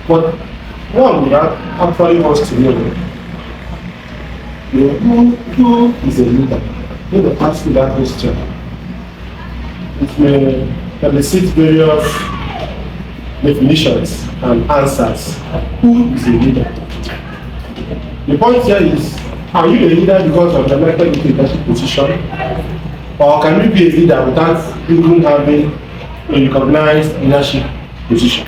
But one that actually wants to know, who is a leader? When they ask you that question, it may elicit various definitions and answers. Who is a leader? The point here is, are you a leader because of the elected leadership position? Or can you be a leader without even having a recognized leadership position?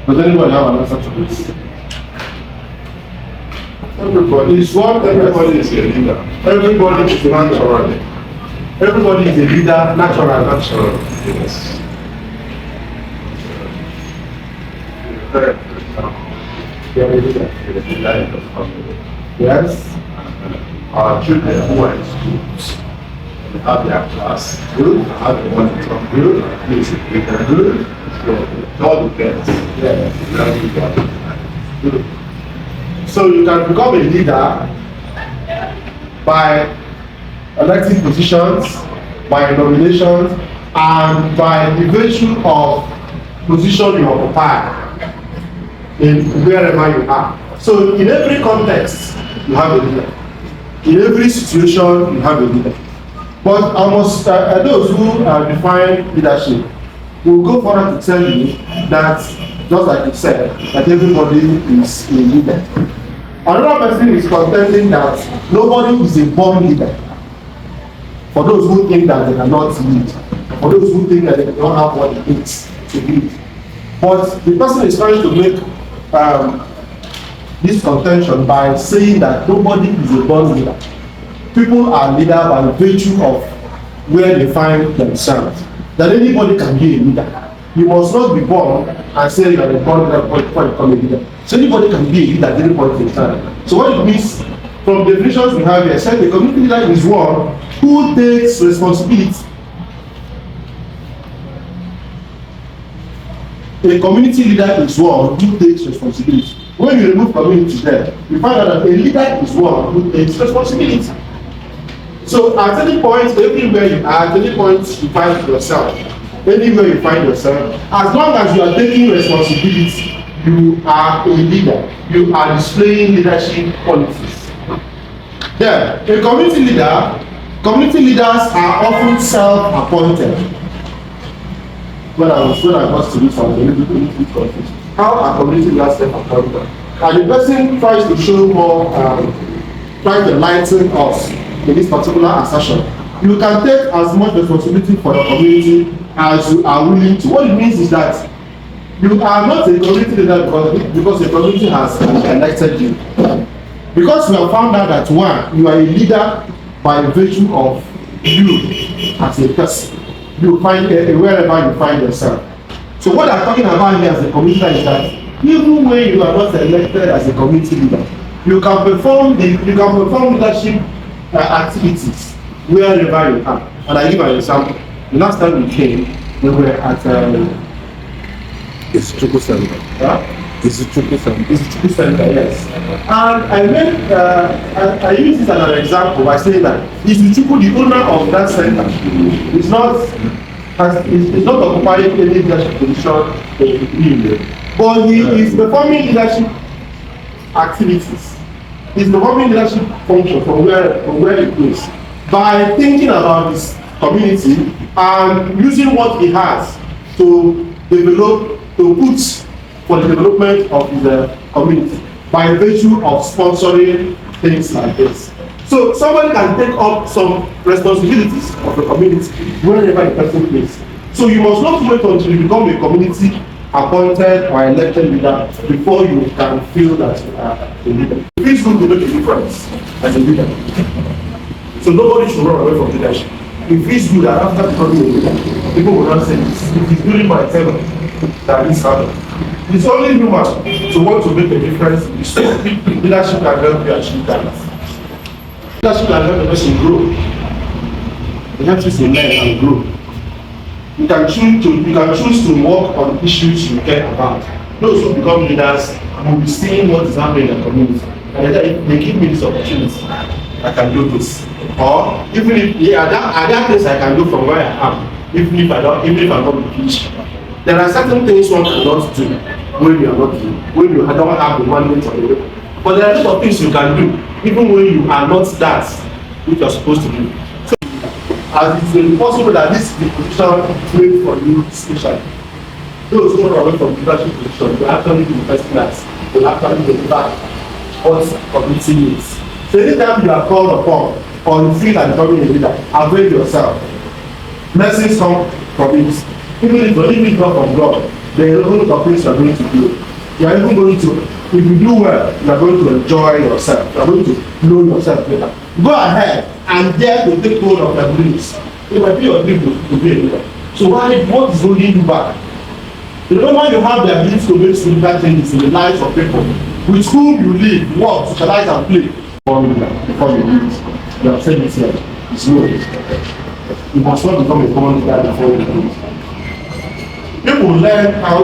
Does anybody have an answer to this? Everybody is a leader. Everybody is natural. Everybody is a leader, natural. Yes. Yes. Our children who are in schools, they have their class, good, have the monitor, good, good, it all depends. Good. So you can become a leader by electing positions, by nominations, and by the virtue of position you occupy in wherever you are. So in every context, you have a leader. In every situation, you have a leader. But almost those who define leadership will go further to tell you that, just like you said, that everybody is a leader. Another person is contending that nobody is a born leader. For those who think that they cannot lead, for those who think that they don't have what it takes to lead. But the person is trying to make this contention by saying that nobody is a born leader. People are leaders by virtue of where they find themselves. That anybody can be a leader. You must not be born and say you are a born leader before you become a leader. So anybody can be a leader at any point in time. So what it means, from the definitions we have here, said the community leader is one who takes responsibility. A community leader is one who takes responsibility. When you remove community there, you find out that a leader is one who takes responsibility. So at any point, everywhere you are, at any point you find yourself, anywhere you find yourself, as long as you are taking responsibility, you are a leader. You are displaying leadership qualities. Then, a community leaders are often self-appointed. When I got to this, I was a little bit confused. How are community leaders self-appointed? And the person tries to show more, tries to enlighten us in this particular assertion. You can take as much responsibility for the community as you are willing to. What it means is that you are not a community leader because the community has elected you. Because we have found out that one, you are a leader by virtue of you as a person. You find wherever you find yourself. So what I'm talking about here as a community leader is that even when you are not elected as a community leader, you can perform leadership activities wherever you are. And I give an example. The last time we came, we were at It's Center. yeah? It's Center. It's Center, yes. And I use this as an example by saying that Izuchukwu, the owner of that center, is not occupying any leadership position in Nimo, but he is performing leadership activities. He's performing leadership function from where he is by thinking about his community and using what he has to put for the development of his community by virtue of sponsoring things like this. So somebody can take up some responsibilities of the community wherever the person is. So you must not wait until you become a community appointed or elected leader before you can feel that you are a leader. It feels good to make a difference as a leader. So nobody should run away from leadership. It feels good that after becoming a leader, people will not say this. It is during my tenure that this happened. It's only human to want to make a difference in this world. Leadership can help you achieve that. Leadership can help the person grow. It helps you to learn and grow. You can choose to work on issues you care about. Those who become leaders will be seeing what is happening in the community. And if they give me this opportunity, I can do this. Or even if at that place I can do from where I am, even if I'm not finished. There are certain things one cannot do when you are not doing, when you don't have the mandate of the way. But there are a lot of things you can do, even when you are not that which you are supposed to do. So, as it is possible that this is the position made for you specially. Those who are away from leadership position will actually be the first class, will actually deliver what committee needs. So anytime you are called upon or you feel like becoming a leader, avail yourself. Blessings come from it. Even if it's not from God, there are a lot of things you are going to do. You are even going to, if you do well, you are going to enjoy yourself. You are going to know yourself better. Go ahead and dare to take hold of your dreams. It might be your dream to be a leader. So what is holding you back? The moment you have the ability to make significant changes in the lives of people with whom you live, work, socialize, and play, before you leave, you have said it here, it's no. You must not become a common leader before you leave. People learn how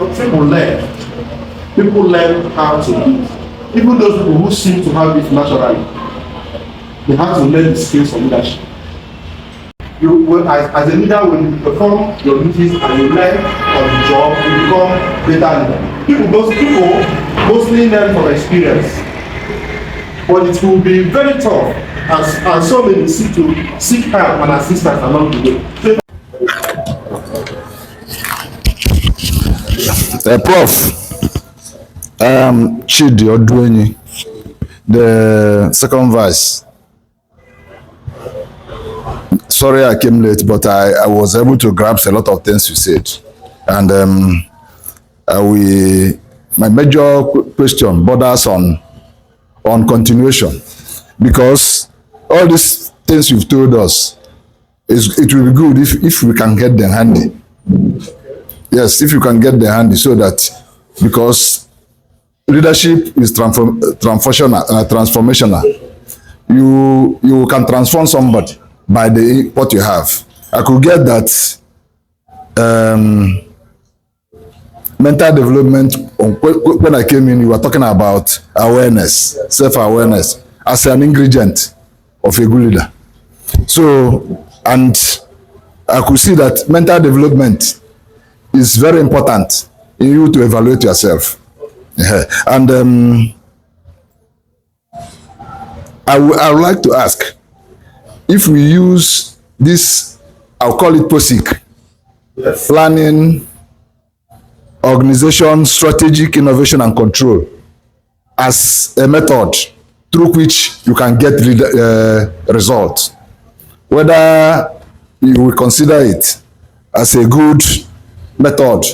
to lead. Even those people who seem to have it naturally, they have to learn the skills of leadership. You will, as a leader, when you perform your duties and you learn on the job, you become better leader. People mostly learn from experience, but it will be very tough as so many seek help and assistance along the way. Prof. Chidi Odwenyi, the second vice. Sorry I came late, but I was able to grasp a lot of things you said. And my major question borders on continuation, because all these things you've told us, it will be good if we can get them handy. Yes, if you can get them handy, so that, because leadership is transformational. You can transform somebody by what you have. I could get that mental development. When I came in, you were talking about awareness, self-awareness as an ingredient of a good leader. So, and I could see that mental development is very important in you to evaluate yourself. Yeah. And I would like to ask, if we use this, I'll call it POSIC, yes, planning, organization, strategic innovation and control, as a method through which you can get results, whether you will consider it as a good method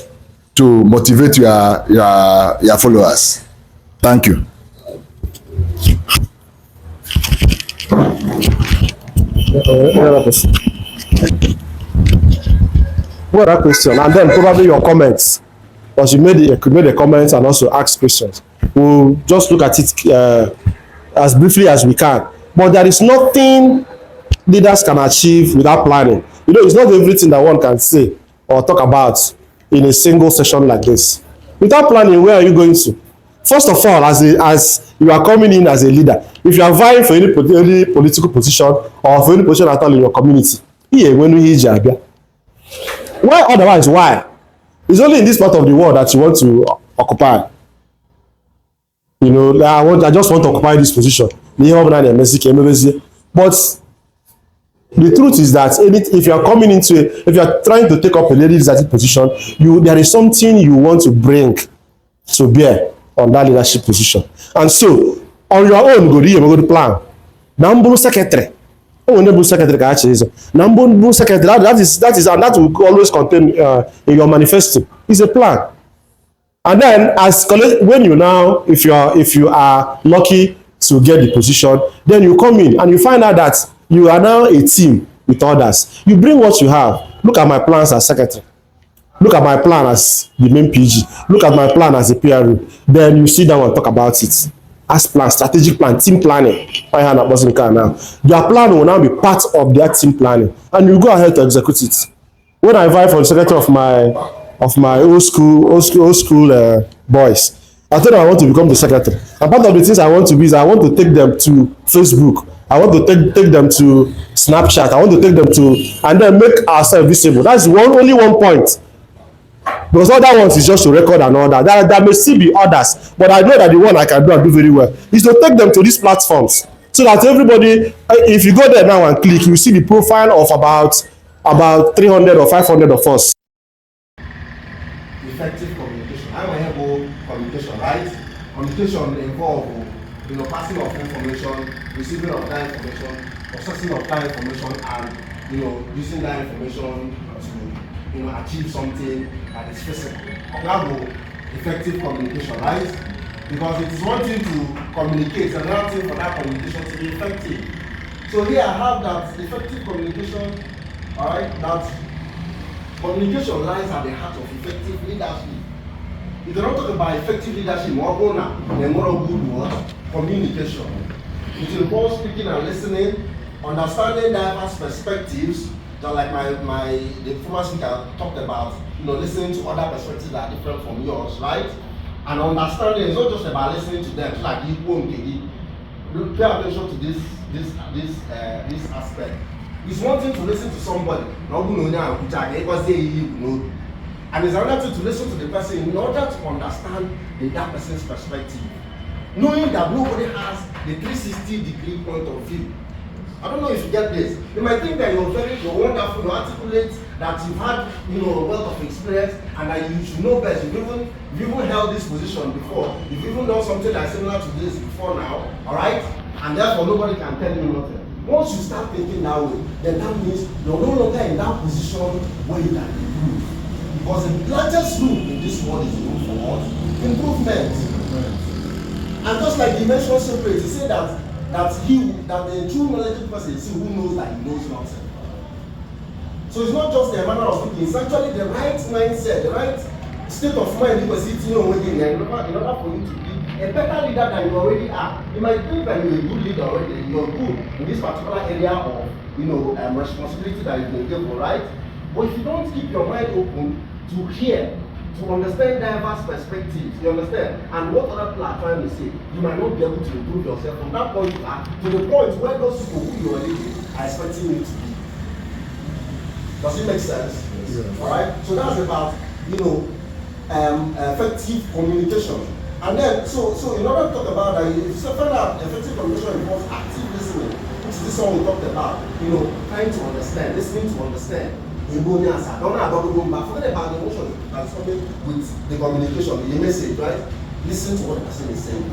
to motivate your followers. Thank you. What a question, and then probably your comments, because you could make the comments and also ask questions. We'll just look at it as briefly as we can. But there is nothing leaders can achieve without planning. You know, it's not everything that one can say or talk about in a single session like this. Without planning, where are you going to? First of all, as you are coming in as a leader, if you are vying for any political position or for any position at all in your community, why otherwise? Why? It's only in this part of the world that you want to occupy. You know, I just want to occupy this position. But the truth is that if you are coming into if you are trying to take up a leadership position, there is something you want to bring to bear on that leadership position. And so, on your own, go to plan. Number secretary. Secretary that will always contain in your manifesto is a plan. And then, when if you are lucky to get the position, then you come in and you find out that you are now a team with others. You bring what you have. Look at my plans as secretary. Look at my plan as the main PG. Look at my plan as a PRO. Then you sit down and talk about it. As plan, strategic plan, team planning. Your plan will now be part of their team planning, and you go ahead to execute it. When I vie for the secretary of my old school boys, I told them I want to become the secretary. And part of the things I want to be is I want to take them to Facebook. I want to take them to Snapchat. I want to take them to, and then make ourselves visible. That's only one point. Because other ones is just to record and all that. There may still be others, but I know that the one I can do and do very well is to take them to these platforms so that everybody, if you go there now and click, you see the profile of about 300 or 500 of us. Effective communication. How am I able communication, right? Communication involve, passing of information, receiving of that information, processing of that information, and using that information to achieve something that is physical. That will effective communication, right? Because it is one thing to communicate, and another thing for that communication to be effective. So here I have that effective communication, all right, that communication lies at the heart of effective leadership. If you don't talk about effective leadership, more good word, communication. It involves speaking and listening, understanding diverse perspectives, just like the former speaker talked about, listening to other perspectives that are different from yours, right? And understanding is not just about listening to them, just like pay attention to this aspect. It's one thing to listen to somebody, and it's another thing to listen to the person in order to understand that person's perspective. Knowing that nobody has the 360-degree point of view. I don't know if you get this. You might think that you're wonderful, you're articulate, that you've had a wealth of experience, and that you should know best. You've even held this position before. You've even done something that's similar to this before now, all right? And therefore nobody can tell you nothing. Once you start thinking that way, then that means you're no longer in that position where you can improve. Because the largest rule in this world is room for what? Improvement. And just like he mentioned separate, he said that the true knowledgeable person is he who knows that he knows nothing. So it's not just the manner of thinking, it's actually the right mindset, the right state of mind you was sitting on within there in order for you to be a better leader than you already are. You might think that you're a good leader already, you're good in this particular area of responsibility that you've been given, right? But if you don't keep your mind open to hear, to understand diverse perspectives, you understand, and what other people are trying to say, you might not be able to improve yourself from that point to the point where those people who you are leading are expecting you to be. Does it make sense? Yes. All right. So that's about effective communication. And then so in order to talk about that, if you find out effective communication involves active listening, which is this one we talked about. Trying to understand, listening to understand. Don't forget about the emotion that's coming with the communication, the message, right? Listen to what the person is saying.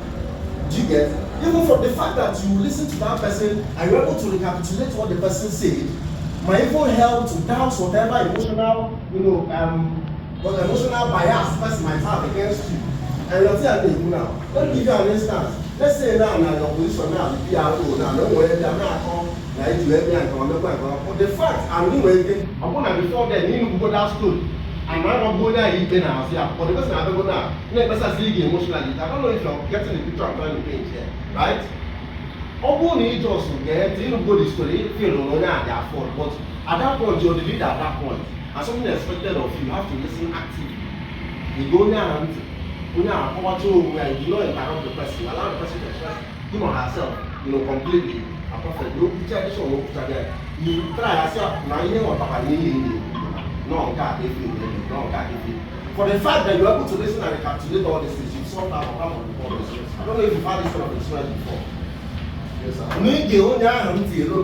Do you get? Even for the fact that you listen to that person and you're able to recapitulate what the person said, might even help to douse whatever emotional, emotional bias the person might have against you. And you're telling me now. Let me give you an instance. Let's say now your position now, the PRO now, don't worry, I'm not come. But the fact I'm waiting, I'm going to before then, you go that story. I'm not going there, you can have here. But the person I go now, the person is emotionally. I don't know if you're getting the picture I'm trying to paint here, right? Ogo need just to get, go the story, feel on their fault. But at that point, you're the leader at that point. And something expected of you, you have to listen actively. You go there and you do not interrupt the person, allow the person to express him or herself, completely. Perfect. No picture this one, no picture there. You try as now you know what Papa need. No, can't if you no can't if you. For the fact that you're able to listen and recapitulate all these things, you've solved that problem before. I don't know if you've had this kind of experience before. Yes, sir.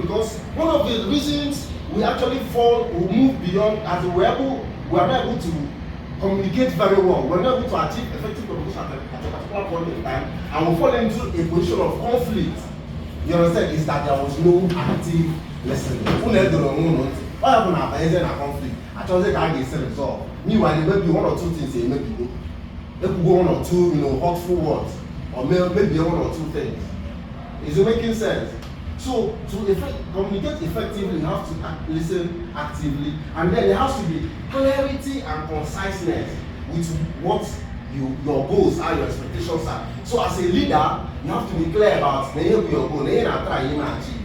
Because one of the reasons we actually we move beyond as we are not able to communicate very well. We're not able to achieve effective communication at a particular point in time, and we fall into a position of conflict. You understand? Is that there was no active listening. Why happen if there is a conflict? I just say can't get resolved. Meanwhile, maybe one or two things say maybe one or two hurtful words, or maybe one or two things. Is it making sense? So to communicate effectively, you have to listen actively, and then there has to be clarity and conciseness with what your goals are, your expectations are. So as a leader, you have to be clear about your goal, try to achieve.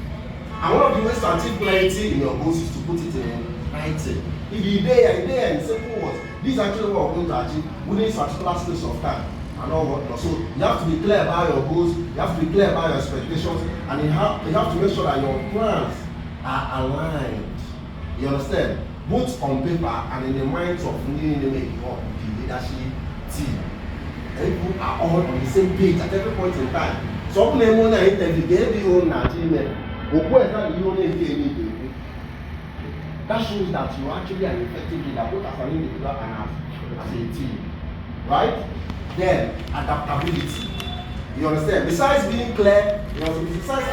And one of the ways to achieve clarity in your goals is to put it in writing. If you there in simple words, this is actually what we're going to achieve within this particular space of time. And all what. So you have to be clear about your goals, you have to be clear about your expectations, and you have to make sure that your plans are aligned. You understand? Both on paper and in the minds of needing to make it up. leadership team. People are all on the same page at every point in time. Some of them want to interview, they have own team. That shows that you are actually an effective leader, both as an individual and as a team. Right? Then, adaptability. You understand? Besides being clear, besides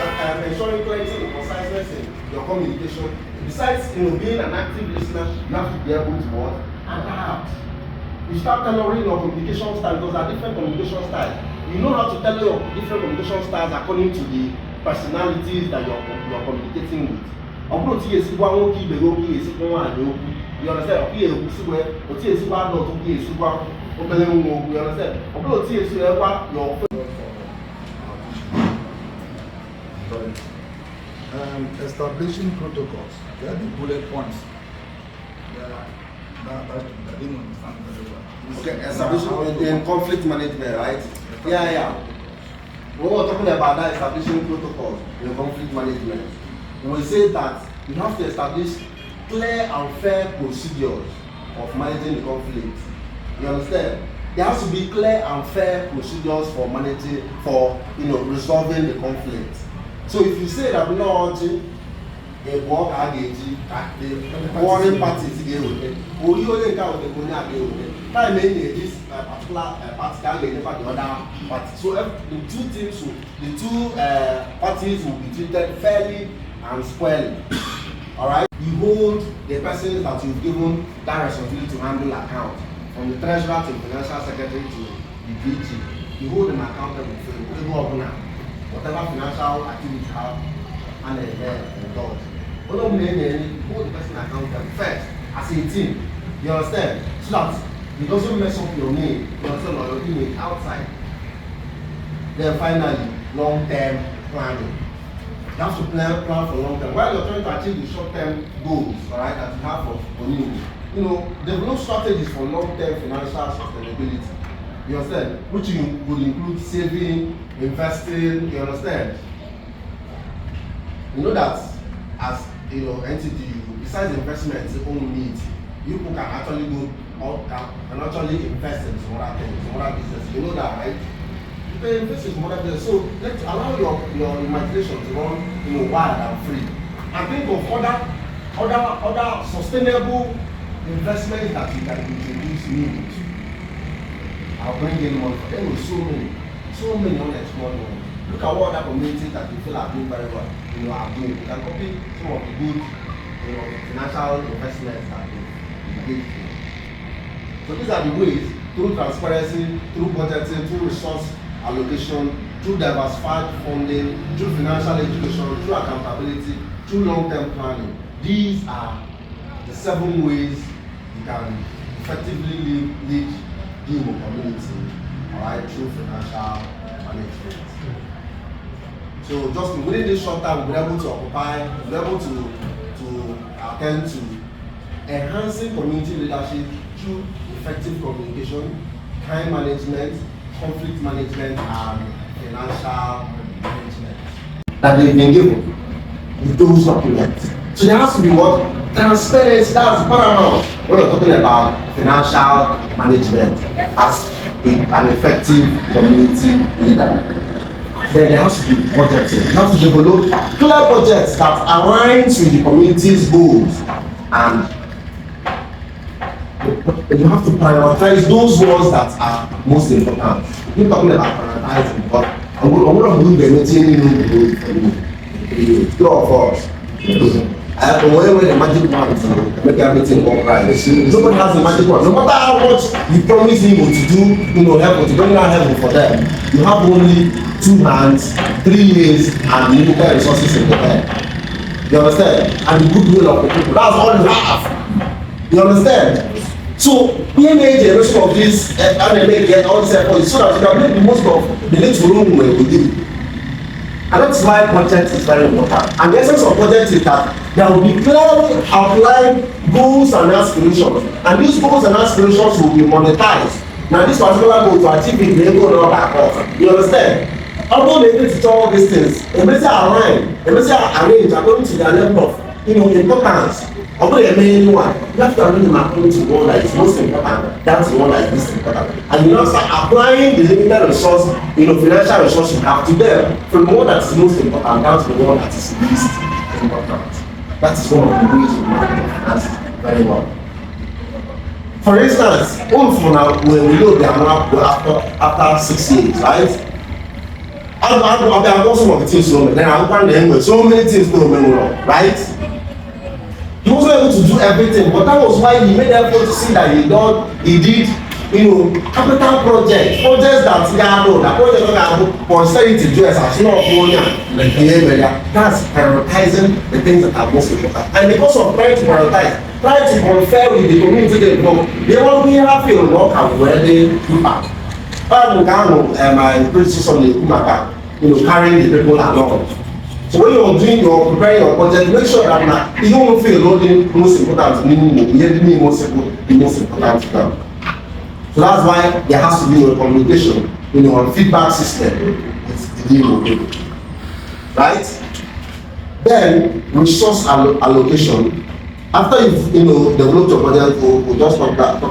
ensuring clarity and conciseness in your communication, besides being an active listener, you have to be able to what? Adapt. You start tailoring your communication style because there are different communication styles. You know how to tailor your different communication styles according to the personalities that you're communicating with. You understand? You understand? Establishing protocols. There are the bullet points. I didn't understand very well. Okay, establishing in conflict management, right? Yeah. When we're talking about that, establishing protocols in conflict management, we say that you have to establish clear and fair procedures of managing the conflict. You understand? There has to be clear and fair procedures for managing, resolving the conflict. So if you say that no, the warring parties get with it, or you only count the Konya get with it, that may be this particular party can get the other party. So the two teams, the two parties will be treated fairly and squarely. Alright? You hold the persons that you've given that responsibility to handle account, from the treasurer to the financial secretary to the DG. You hold them accountable for whatever financial activity you have and indulge. Hold the person accountable first as a team. You understand? So that it doesn't mess up your name, you understand, or your image outside. Then finally, long-term planning. You have to plan for long term. While you're trying to achieve the short term goals, alright, that you have for Nimo, develop strategies for long term financial sustainability. You understand? Which would include saving, investing, you understand? You know that as NTDU, besides investments, own needs, you can actually go out and actually invest in some other things, some other business. You know that, right? You can invest in some other business. So let's allow your imagination to run wild and free. And think of other sustainable investments that you can introduce new. I'll bring in one for them with so many unexplored ones. Look at what other communities that you feel are doing very well, are doing. You can copy some of the good, financial investments that they did. So these are the ways, through transparency, through budgeting, through resource allocation, through diversified funding, through financial education, through accountability, through long-term planning. These are the 7 ways you can effectively lead the community, alright, through financial management. So just within this short time, we'll be able to attend to enhancing community leadership through effective communication, time management, conflict management, and financial management that they've been given with those documents. So there has to be what? Transparency. That's paramount when we're talking about financial management as an effective community leader. Then there has to be budgeting. You have to develop clear budgets that aligns with the community's goals, and you have to prioritize those ones that are most important. We're talking about prioritizing, but I'm going to do the meeting two of us. I have to wear the magic wand to make everything work right. Nobody has the magic wand. No matter how much you promise him to do, help, to bring out heaven for them, you have only 2 hands, 3 years, and limited resources in the head. You understand? And the goodwill of the people. That's all you have. You understand? So, being a generation of this, and they get all this effort, so that you can make the most of the little room where we live. And that's why budget is very important. And the essence of budget is that there will be clearly outlined goals and aspirations. And these goals and aspirations will be monetized. Now, this particular goal to achieve it, they go not back off. You understand? Although they need to do all these things, they may say align, they may say arrange according to their level of importance. Although they may one, You have to arrange them according to one that is most important, that's the one that is least important. And you now start applying the limited resource, financial resource you have to them from the one that is most important down to the one that is least important. That is one of the ways we manage finances very well. For instance, when we know they are not after 6 years, right? I'll go some of the things wrong, then I'll find them so many things going wrong, right? He wasn't able to do everything, but that was why he made effort to see that he did, capital projects that projects that for austerity do as not like that's prioritizing the things that are most important. And because of trying to prioritize, trying to confer with the community they want to have feel work and where they impact. My predecessor carrying the people along. So when you're preparing your budget, make sure that you don't feel only most important Nimo, the most important to them. So that's why there has to be a communication, a feedback system with the Nimo, right? Then resource allocation. After you've developed your budget, we'll just talk about,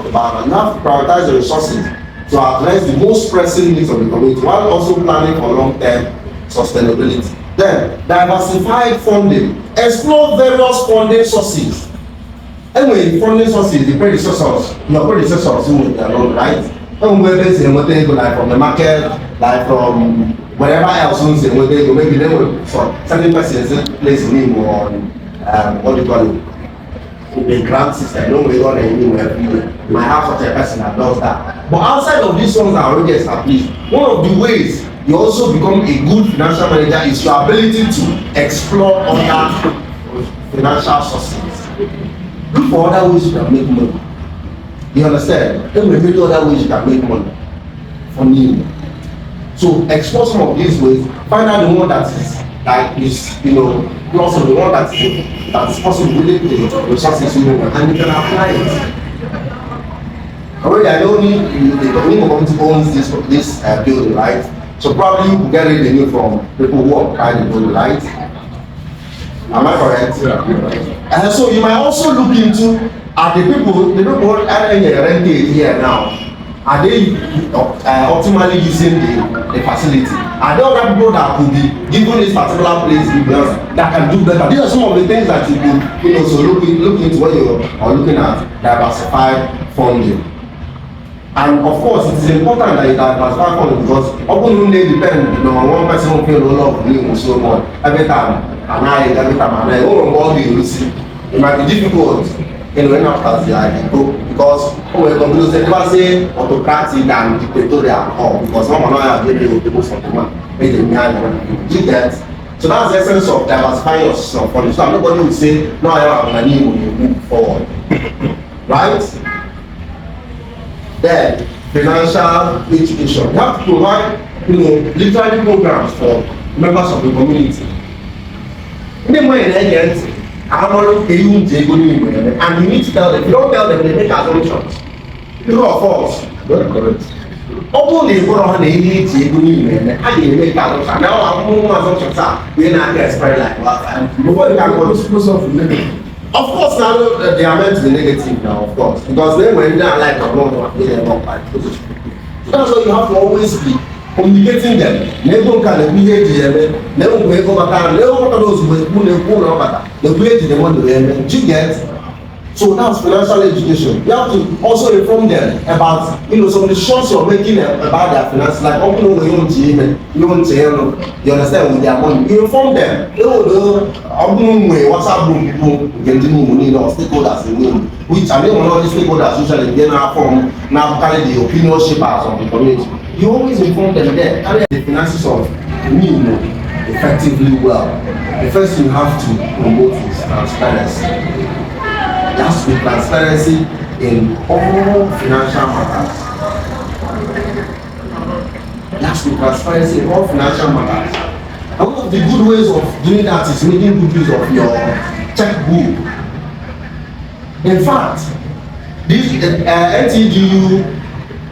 and you have to prioritize the resources to address the most pressing needs of the community while also planning for long-term sustainability. Then, diversified funding. Explore various funding sources. Anyway, funding sources, your predecessors who were alone, right? And whether they go like from the market, like from wherever else, they go, maybe they will, for certain persons, place Nimo on, what do you call it? The grant system, no way on anywhere. You might have such a person that does that. But outside of these ones that are already established, one of the ways you also become a good financial manager is your ability to explore other financial sources. Look for other ways you can make money. You understand? There may be other ways you can make money from you. So explore some of these ways. Find out the one that is also the one that is possible with the resources you know, and you can apply it. Already, I don't need the community owns this building, right? So probably you can get revenue from people who occupy the building, right? Am I correct? Yeah. And so you might also look into the people rented here now. Are they optimally using the facility? Are there other people that could be given this particular place that can do better? These are some of the things that you could so look into when you are looking at diversified funding. And of course, it is important that you diversify funding because often they depend on one person who pay a lot of money so much every time it might be difficult when after the go because companies never say autocratic and dictatorial because one man have very people for the man make them you get. So that's the essence of diversifying your system of funding. So nobody will say no I have money when you move forward. Right? Then financial education. You have to provide literary programs for members of the community. And you need to tell them. If you don't tell them, they make assumptions. True or false? Very correct. Open the door on the need to make assumptions. Now I'm more assumptions are we're not going to spread like that. Before you can go to of course, now they are meant to be negative now, of course. Because then when they are like a wrong, they are not like position. So that's why you have to always be communicating them. Never can be here, never go back, never those who never back. The way they want to learn, you get. So that's financial education. You have to also inform them about some of the choices you're making about their finances. Like you understand with their money. You inform them. WhatsApp group people getting money or stakeholders in need. Which I mean one of the stakeholders usually get now from now carry the opinion shapers of the community. You always inform them there. Carry the finances of Nimo effectively well. The first thing you have to promote is transparency. There has to be transparency in all financial matters. There has to be transparency in all financial matters. And one of the good ways of doing that is making good use of your checkbook. In fact, this NTDU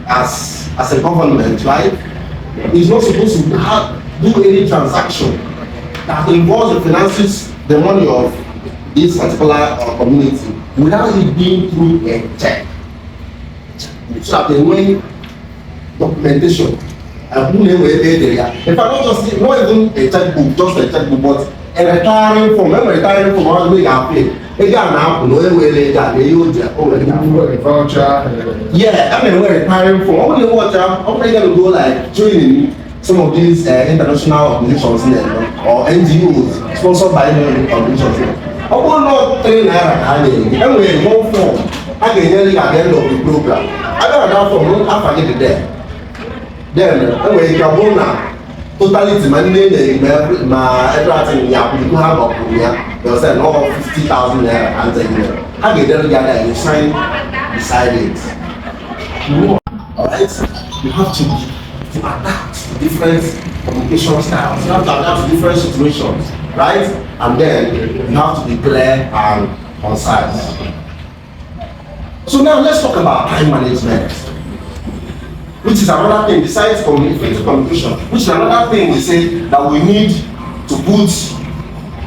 as a government, right, is not supposed to do any transaction that involves the finances, the money of this particular community without it being through a check. So that they know documentation. And who name where they are. In fact, not even a checkbook, just a checkbook, but a retiring form. When retiring form, how do we get paid? They got now, no way they use their own voucher. Yeah, I mean, we're retiring form. Only what I'm going to go like training some of these international organizations or NGOs sponsored by organizations. I will not train anyway, one form. I can nearly at the end of the program. I got that form, I forget it there. Then, anyway, you can go now. Totally demanding everything you have up here. They will say no 50,000 naira and then how they then gather you sign beside it. Alright? You have to adapt to different communication styles. You have to adapt to different situations. Right? And then you have to be clear and concise. So now let's talk about time management. Which is another thing besides effective communication, which is another thing we say that we need to put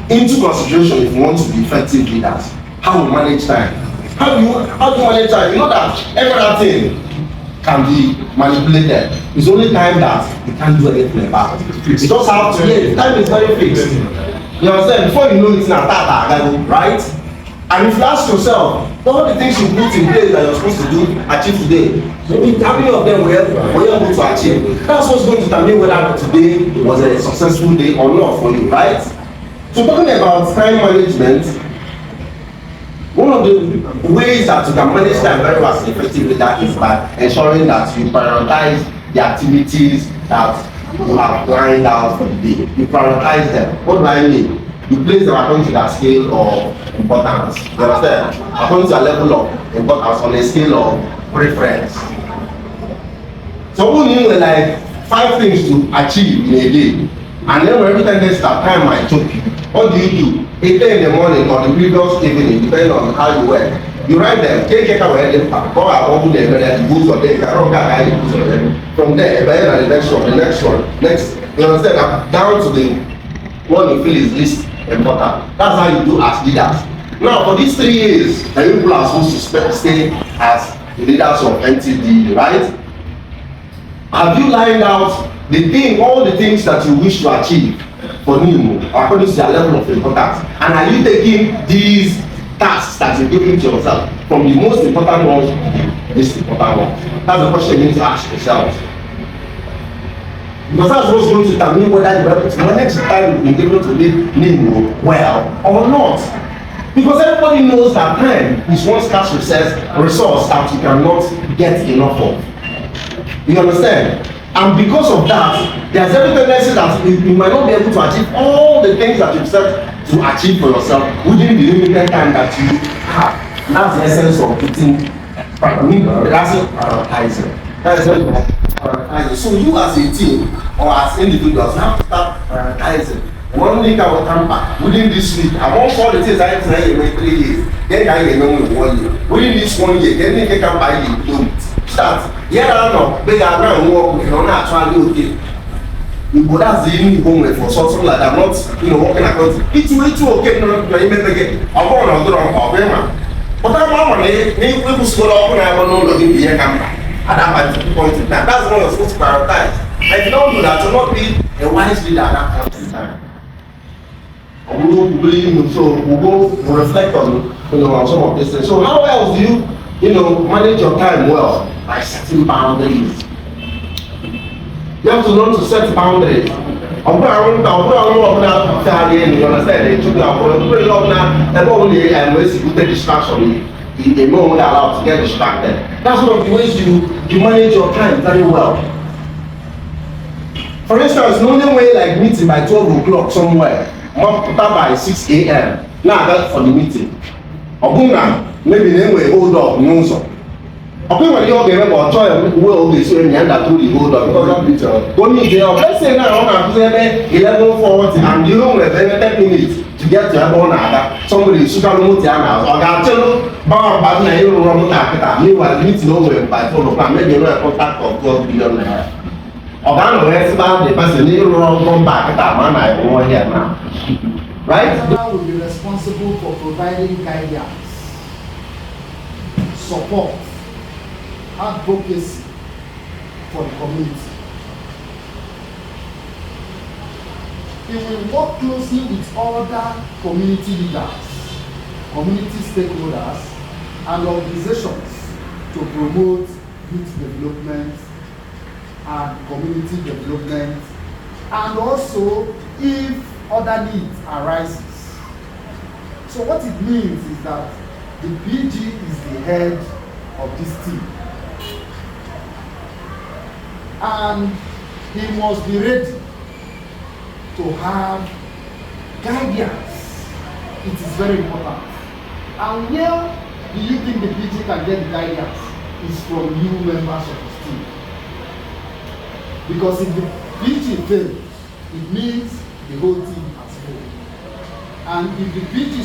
into consideration if we want to be effective leaders. How we manage time. How do you manage time? You know that everything can be manipulated. It's only time that you can't do anything about. You just have to, yeah, time is very fixed. You understand? Before you know it's not that, right? And if you ask yourself, all the things you put in place that you're supposed to do, achieve today, how many of them were you able to achieve? That's what's going to determine whether today was a successful day or not for you, right? So talking about time management, one of the ways that you can manage time very well effectively that is by ensuring that you prioritize the activities that you have planned out for the day. You prioritize them. What do I mean? You place them according to that scale of importance. You understand? According to a level of importance on a scale of preference. So when you like 5 things to achieve in a day, and then every time there's that time might choke you, what do? 8 in the morning or the previous evening, depending on how you work. You write them, take away the go out over there, boots or day, from there, the next one. You understand? Down to the one you feel is least important. That's how you do as leaders. Now, for these 3 years, the people are supposed to stay as the leaders of NTDU, right? Have you lined out all the things that you wish to achieve for Nimo according to their level of importance? And are you taking these tasks that you're giving to yourself from the most important ones to the least important ones? That's the question you need to ask yourself. Because that's what's going to determine whether you're able to manage the time you've been able to lead Nimo well or not. Because everybody knows that time is one scarce resource that you cannot get enough of. You understand? And because of that, there's every tendency that you might not be able to achieve all the things that you've set to achieve for yourself within the limited time that you have. And that's the essence of putting prioritizing. That's what you have prioritizing. So you as a team or as individuals have to start prioritizing. One week I will come back within this week. I won't follow the things I have to say in 3 years. Then I get know in 1 year. Within this 1 year, then they can buy you. Don't start. Yeah, I know. Big I don't work with you're not actually okay. You go that's the only homework for something like that. Not working across. It's okay. No, you may get. I'm going to do it. But I'm on it. People school up and I don't know the year come back. At that point in time, that's what you're supposed to prioritize. If you don't do that, you'll not be a wise leader at that point in time. So we'll reflect on on some of these things. So how else do you manage your time well? By setting boundaries. You have to learn to set boundaries. You understand? Distraction. They know when they're allowed to get distracted. That's one of the ways you manage your time very well. For instance, the only way like meeting by 12 o'clock somewhere, by 6 a.m. Now that's for the meeting. Maybe they will hold up news. When you get about will be so in the end that the hold up because go meet there. Let's say now I'm 11:40 and you don't have 10 minutes to get to another. Somebody is super remote now. Or I'll tell you, but now you run that. Meanwhile, meet nowhere by 12 o'clock. Maybe you know a contact of 12 billion naira. Or I know the person you run back at that man I over here now. Right? They will be responsible for providing guidance, support, advocacy for the community. He will work closely with other community leaders, community stakeholders, and organizations to promote youth development and community development, and also if other needs arises. So what it means is that the PG is the head of this team, and he must be ready to have guidance. It is very important. And where do you think the PG can get the guidance? Is from new members of his team. Because if the PG fails, it means the whole team has failed. And if the PG